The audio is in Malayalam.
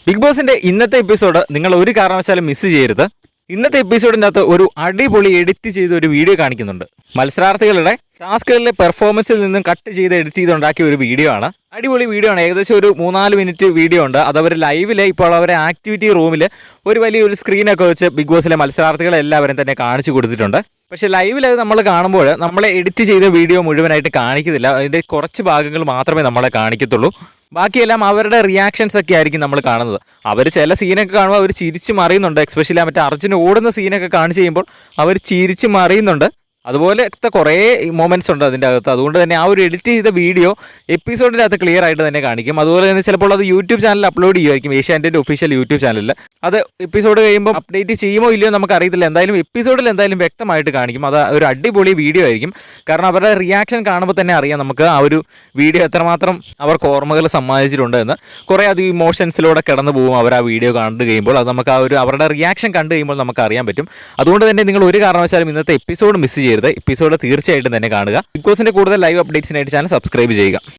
ബിഗ് ബോസിന്റെ ഇന്നത്തെ എപ്പിസോഡ് നിങ്ങൾ ഒരു കാരണവശാലും മിസ് ചെയ്യരുത്. ഇന്നത്തെ എപ്പിസോഡിൻ്റെ അകത്ത് ഒരു അടിപൊളി എഡിറ്റ് ചെയ്ത ഒരു വീഡിയോ കാണിക്കുന്നുണ്ട്. മത്സരാർത്ഥികളുടെ ടാസ്കുകളിലെ പെർഫോമൻസിൽ നിന്നും കട്ട് ചെയ്ത് എഡിറ്റ് ചെയ്തുണ്ടാക്കിയ ഒരു വീഡിയോ ആണ്. അടിപൊളി വീഡിയോ ആണ്. ഏകദേശം ഒരു 3-4 മിനിറ്റ് വീഡിയോ ഉണ്ട്. അതവർ ലൈവില് ഇപ്പോൾ അവരെ ആക്ടിവിറ്റി റൂമിൽ ഒരു വലിയൊരു സ്ക്രീനൊക്കെ വെച്ച് ബിഗ് ബോസിലെ മത്സരാർത്ഥികളെ എല്ലാവരും തന്നെ കാണിച്ചു കൊടുത്തിട്ടുണ്ട്. പക്ഷെ ലൈവിൽ അത് നമ്മൾ കാണുമ്പോൾ നമ്മളെ എഡിറ്റ് ചെയ്ത വീഡിയോ മുഴുവനായിട്ട് കാണിക്കുന്നില്ല. അതിൻ്റെ കുറച്ച് ഭാഗങ്ങൾ മാത്രമേ നമ്മളെ കാണിക്കത്തുള്ളൂ. ബാക്കിയെല്ലാം അവരുടെ റിയാക്ഷൻസ് ഒക്കെ ആയിരിക്കും നമ്മൾ കാണുന്നത്. അവർ ചില സീനൊക്കെ കാണുമ്പോൾ അവർ ചിരിച്ച് മറിയുന്നുണ്ട്. എസ്പെഷ്യലി മറ്റേ അർജുൻ ഓടുന്ന സീനൊക്കെ കാണിച്ച് കഴിയുമ്പോൾ അവർ ചിരിച്ച് മറിയുന്നുണ്ട്. അതുപോലത്തെ കുറേ മൊമെൻറ്റ്സ് ഉണ്ട് അതിൻ്റെ അകത്ത്. അതുകൊണ്ട് തന്നെ ആ ഒരു എഡിറ്റ് ചെയ്ത വീഡിയോ എപ്പിസോഡിൻ്റെ അകത്ത് ക്ലിയർ ആയിട്ട് തന്നെ കാണിക്കും. അതുപോലെ തന്നെ ചിലപ്പോൾ അത് യൂട്യൂബ് ചാനലിൽ അപ്ലോഡ് ചെയ്യുമായിരിക്കും, ഏഷ്യാനെറ്റിൻ്റെ ഒഫീഷ്യൽ യൂട്യൂബ് ചാനലിൽ. അത് എപ്പിസോഡ് കഴിയുമ്പോൾ അപ്ഡേറ്റ് ചെയ്യുമോ ഇല്ലയോ നമുക്കറിയത്തില്ല. എന്തായാലും എപ്പിസോഡിൽ എന്തായാലും വ്യക്തമായിട്ട് കാണിക്കും. അത് ഒരു അടിപൊളി വീഡിയോ ആയിരിക്കും. കാരണം അവരുടെ റിയാക്ഷൻ കാണുമ്പോൾ തന്നെ അറിയാം നമുക്ക് ആ ഒരു വീഡിയോ എത്രമാത്രം അവർക്ക് ഓർമ്മകൾ സമ്മാനിച്ചിട്ടുണ്ട് എന്ന്. കുറേ അധികം ഇമോഷൻസിലൂടെ കടന്നു പോകും അവർ ആ വീഡിയോ കണ്ടു കഴിയുമ്പോൾ. അത് നമുക്ക് ആ ഒരു അവരുടെ റിയാക്ഷൻ കണ്ടു കഴിയുമ്പോൾ നമുക്ക് അറിയാൻ പറ്റും. അതുകൊണ്ട് തന്നെ നിങ്ങൾ ഒരു കാരണവശാലും ഇന്നത്തെ എപ്പിസോഡ് മിസ് ചെയ്യരുത്. എപ്പിസോഡ് തീർച്ചയായിട്ടും തന്നെ കാണുക. ബിഗ് ബോസിന്റെ കൂടുതൽ ലൈവ് അപ്ഡേറ്റ്സിനായിട്ട് ചാനൽ സബ്സ്ക്രൈബ് ചെയ്യുക.